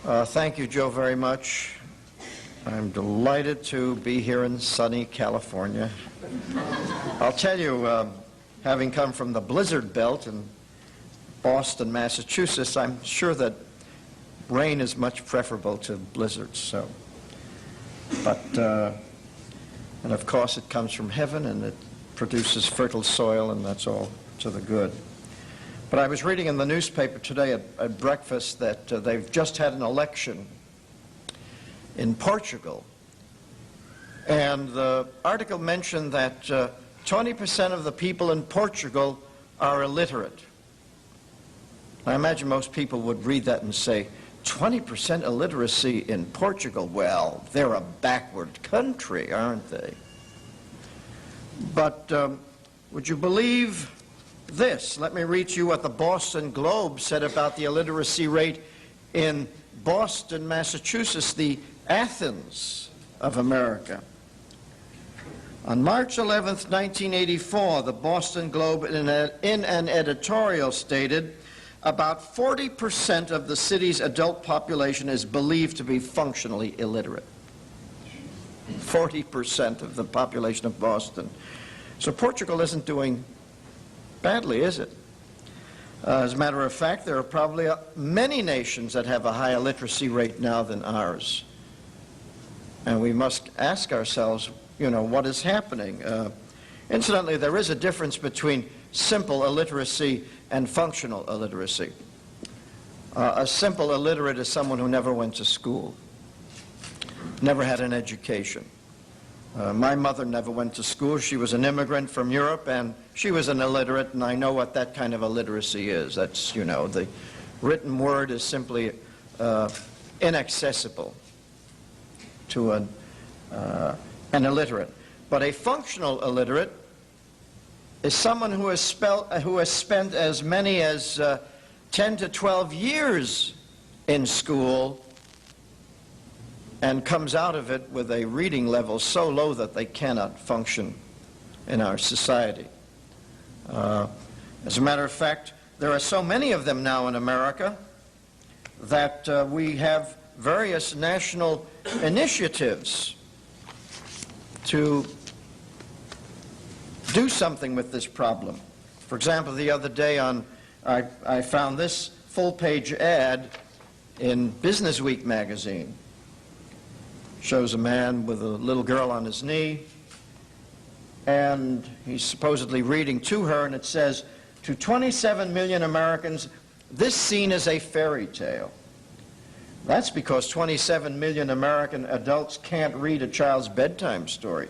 Thank you, Joe, very much. I'm delighted to be here in sunny California. I'll tell you, having come from the blizzard belt in Boston, Massachusetts, I'm sure that rain is much preferable to blizzards. So, and of course it comes from heaven and it produces fertile soil, and that's all to the good. But I was reading in the newspaper today at breakfast that they've just had an election in Portugal. And the article mentioned that 20% of the people in Portugal are illiterate. I imagine most people would read that and say, 20% illiteracy in Portugal? Well, they're a backward country, aren't they? But would you believe this? Let me read you what the Boston Globe said about the illiteracy rate in Boston, Massachusetts, the Athens of America. On March 11th, 1984, the Boston Globe in an editorial stated, about 40% of the city's adult population is believed to be functionally illiterate. 40% of the population of Boston. So Portugal isn't doing badly, is it? As a matter of fact, there are probably many nations that have a higher literacy rate now than ours. And we must ask ourselves, you know, what is happening? Incidentally, there is a difference between simple illiteracy and functional illiteracy. A simple illiterate is someone who never went to school, never had an education. My mother never went to school. She was an immigrant from Europe, and she was an illiterate, and I know what that kind of illiteracy is. That's, you know, the written word is simply inaccessible to an illiterate. But a functional illiterate is someone who has spent as many as 10 to 12 years in school and comes out of it with a reading level so low that they cannot function in our society. As a matter of fact, there are so many of them now in America that we have various national initiatives to do something with this problem. For example, the other day I found this full-page ad in Business Week magazine. Shows a man with a little girl on his knee, and he's supposedly reading to her, and it says, to 27 million Americans, this scene is a fairy tale. That's because 27 million American adults can't read a child's bedtime story.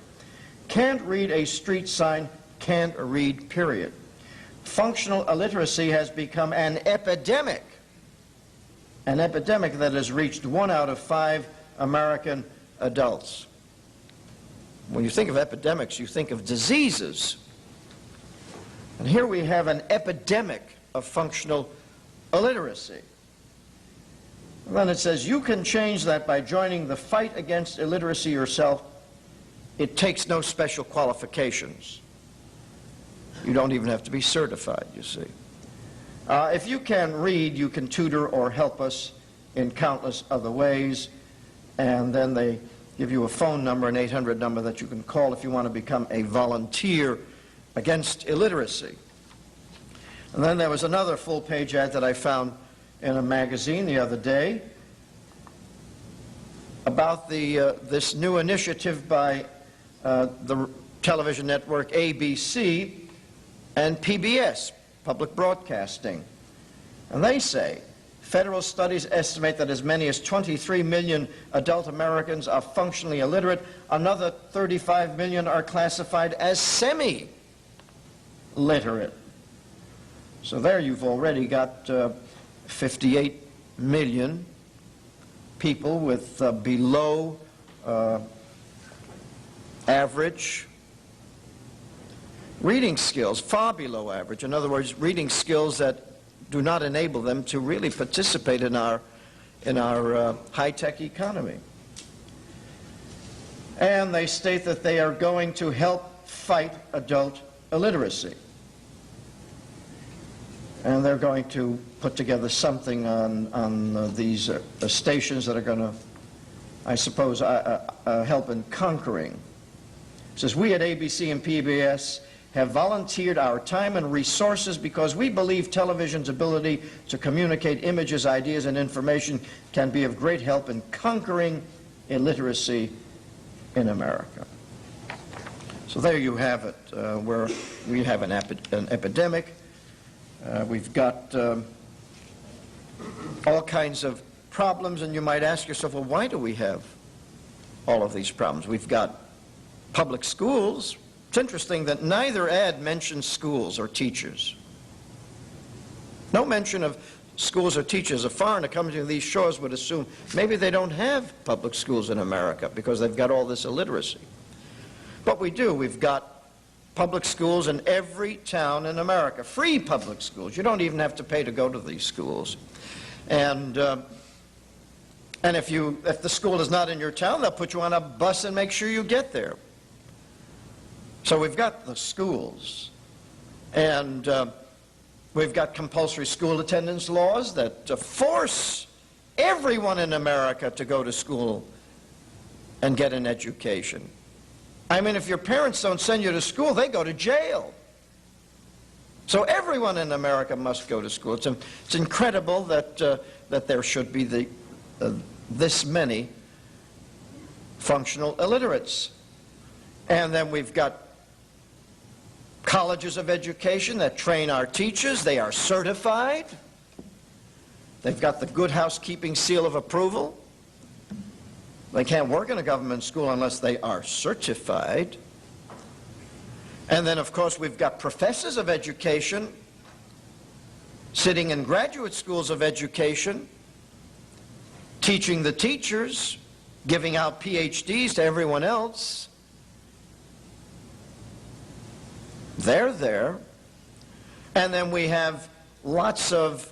Can't read a street sign, can't read, period. Functional illiteracy has become an epidemic that has reached 1 out of 5 American adults. When you think of epidemics, you think of diseases. And here we have an epidemic of functional illiteracy. And then it says, you can change that by joining the fight against illiteracy yourself. It takes no special qualifications. You don't even have to be certified, you see. If you can read, you can tutor or help us in countless other ways. And then they give you a phone number, an 800 number that you can call if you want to become a volunteer against illiteracy. And then there was another full-page ad that I found in a magazine the other day about this new initiative by the television network ABC and PBS, public broadcasting. And they say, federal studies estimate that as many as 23 million adult Americans are functionally illiterate. Another 35 million are classified as semi-literate. So there you've already got 58 million people with below average reading skills, far below average. In other words, reading skills that do not enable them to really participate in our high-tech economy. And they state that they are going to help fight adult illiteracy. And they're going to put together something on these stations that are going to, I suppose, help in conquering. It says, we at ABC and PBS have volunteered our time and resources because we believe television's ability to communicate images, ideas, and information can be of great help in conquering illiteracy in America. So there you have it, where we have an epidemic. We've got all kinds of problems, and you might ask yourself, well, why do we have all of these problems? We've got public schools. It's interesting that neither ad mentions schools or teachers. No mention of schools or teachers. A foreigner coming to these shores would assume maybe they don't have public schools in America because they've got all this illiteracy. But we do. We've got public schools in every town in America. Free public schools. You don't even have to pay to go to these schools. And if the school is not in your town, they'll put you on a bus and make sure you get there. So we've got the schools, and we've got compulsory school attendance laws that force everyone in America to go to school and get an education. I mean, if your parents don't send you to school, they go to jail. So everyone in America must go to school. It's incredible that there should be this many functional illiterates. And then we've got colleges of education that train our teachers. They are certified. They've got the Good Housekeeping seal of approval. They can't work in a government school unless they are certified. And then, of course, we've got professors of education sitting in graduate schools of education, teaching the teachers, giving out PhDs to everyone else. They're there. And then we have lots of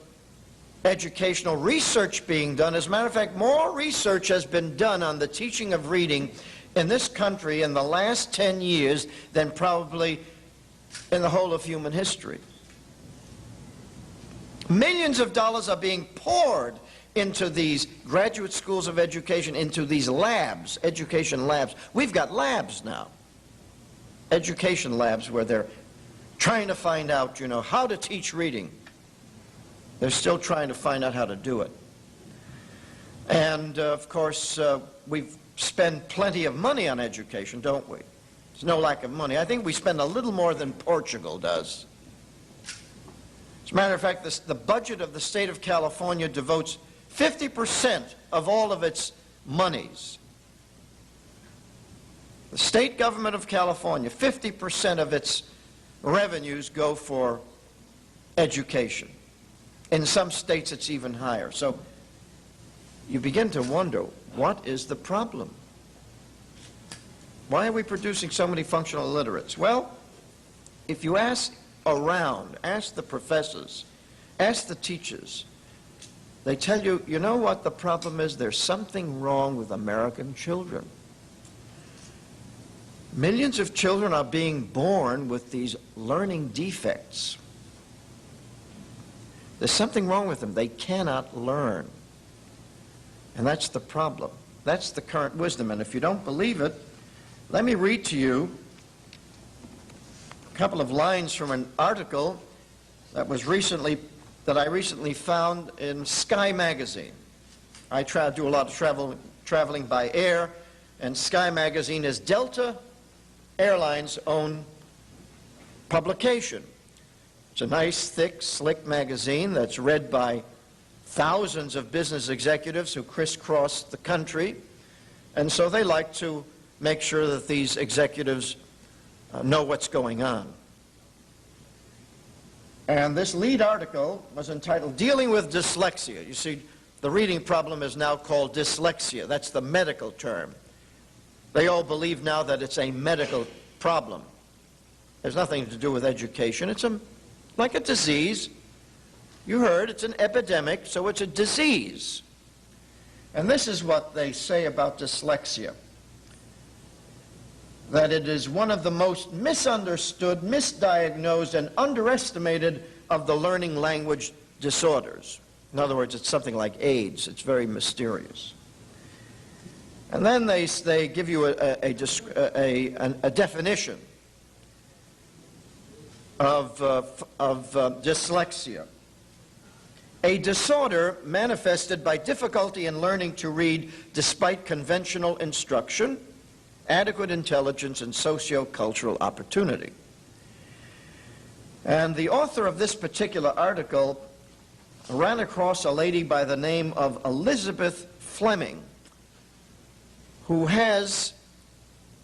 educational research being done. As a matter of fact, more research has been done on the teaching of reading in this country in the last 10 years than probably in the whole of human history. Millions of dollars are being poured into these graduate schools of education, into these labs, education labs. We've got labs now, education labs, where they're trying to find out, you know, how to teach reading. They're still trying to find out how to do it. And, of course, we spend plenty of money on education, don't we? There's no lack of money. I think we spend a little more than Portugal does. As a matter of fact, the budget of the state of California devotes 50% of all of its monies. The state government of California, 50% of its revenues go for education. In some states, it's even higher. So you begin to wonder, what is the problem? Why are we producing so many functional illiterates? Well, if you ask around, ask the professors, ask the teachers, they tell you, you know what the problem is? There's something wrong with American children. Millions of children are being born with these learning defects. There's something wrong with them. They cannot learn. And that's the problem. That's the current wisdom. And if you don't believe it, let me read to you a couple of lines from an article that I recently found in Sky magazine. I do a lot of traveling by air, and Sky magazine is Delta Airlines' own publication. It's a nice, thick, slick magazine that's read by thousands of business executives who crisscross the country, and so they like to make sure that these executives know what's going on. And this lead article was entitled, Dealing with Dyslexia. You see, the reading problem is now called dyslexia. That's the medical term. They all believe now that it's a medical problem. There's nothing to do with education. It's like a disease. You heard, it's an epidemic, so it's a disease. And this is what they say about dyslexia. That it is one of the most misunderstood, misdiagnosed, and underestimated of the learning language disorders. In other words, it's something like AIDS. It's very mysterious. And then they give you a definition of dyslexia. A disorder manifested by difficulty in learning to read despite conventional instruction, adequate intelligence, and socio-cultural opportunity. And the author of this particular article ran across a lady by the name of Elizabeth Fleming, who has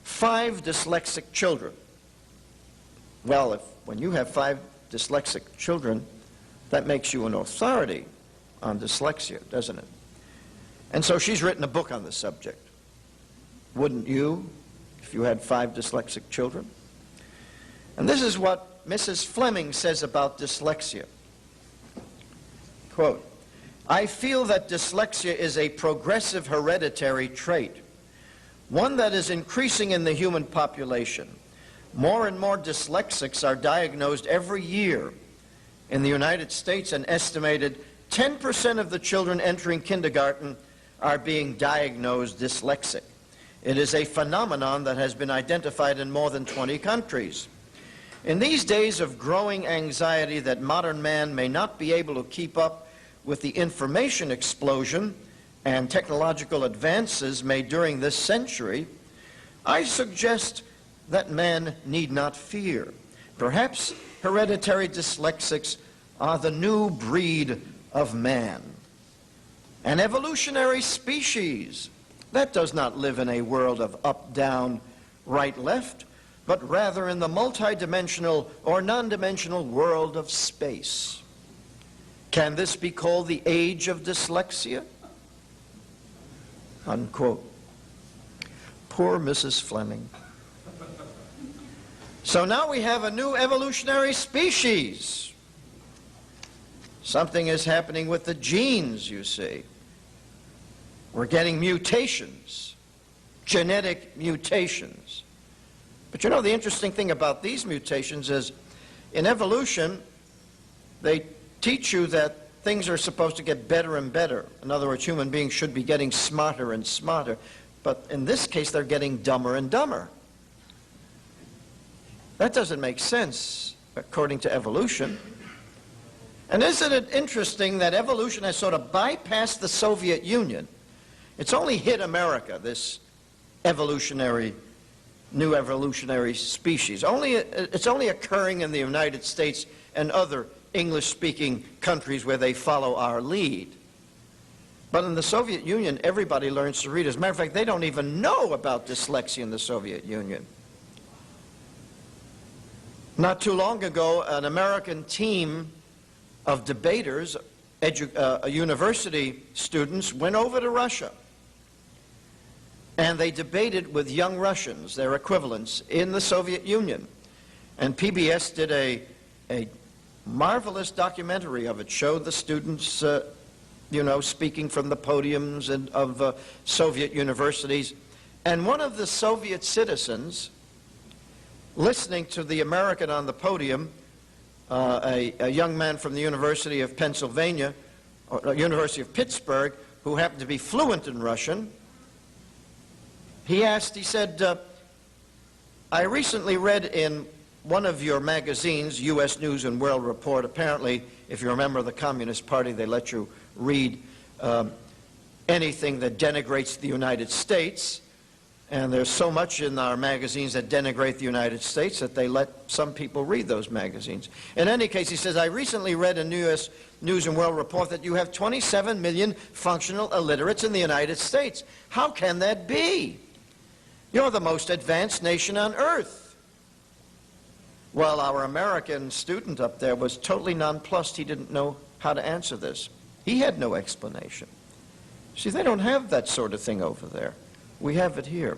5 dyslexic children. Well, when you have 5 dyslexic children, that makes you an authority on dyslexia, doesn't it? And so she's written a book on the subject. Wouldn't you, if you had 5 dyslexic children? And this is what Mrs. Fleming says about dyslexia. Quote, "I feel that dyslexia is a progressive hereditary trait, one that is increasing in the human population. More and more dyslexics are diagnosed every year. In the United States, an estimated 10% of the children entering kindergarten are being diagnosed dyslexic. It is a phenomenon that has been identified in more than 20 countries. In these days of growing anxiety that modern man may not be able to keep up with the information explosion and technological advances made during this century, I suggest that man need not fear. Perhaps hereditary dyslexics are the new breed of man, an evolutionary species that does not live in a world of up, down, right, left, but rather in the multidimensional or non-dimensional world of space. Can this be called the age of dyslexia?" Unquote. Poor Mrs. Fleming. So now we have a new evolutionary species. Something is happening with the genes, you see. We're getting mutations, genetic mutations. But you know, the interesting thing about these mutations is, in evolution, they teach you that things are supposed to get better and better. In other words, human beings should be getting smarter and smarter. But in this case, they're getting dumber and dumber. That doesn't make sense, according to evolution. And isn't it interesting that evolution has sort of bypassed the Soviet Union? It's only hit America, this new evolutionary species. It's only occurring in the United States and other English-speaking countries where they follow our lead. But in the Soviet Union, everybody learns to read. As a matter of fact, they don't even know about dyslexia in the Soviet Union. Not too long ago, an American team of debaters, university students, went over to Russia. And they debated with young Russians, their equivalents, in the Soviet Union. And PBS did a marvelous documentary of it, showed the students, speaking from the podiums of Soviet universities. And one of the Soviet citizens, listening to the American on the podium, a young man from the University of Pennsylvania, or University of Pittsburgh, who happened to be fluent in Russian, he said, "I recently read in one of your magazines, U.S. News and World Report," apparently, if you're a member of the Communist Party, they let you read anything that denigrates the United States. And there's so much in our magazines that denigrate the United States that they let some people read those magazines. In any case, he says, "I recently read in U.S. News and World Report that you have 27 million functional illiterates in the United States. How can that be? You're the most advanced nation on earth." Well, our American student up there was totally nonplussed. He didn't know how to answer this. He had no explanation. See, they don't have that sort of thing over there. We have it here.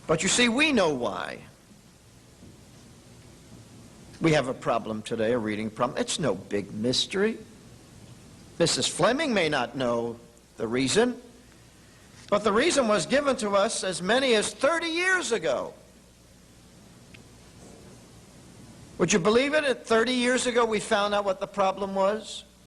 But you see, we know why. We have a problem today, a reading problem. It's no big mystery. Mrs. Fleming may not know the reason, but the reason was given to us as many as 30 years ago. Would you believe it? 30 years ago we found out what the problem was.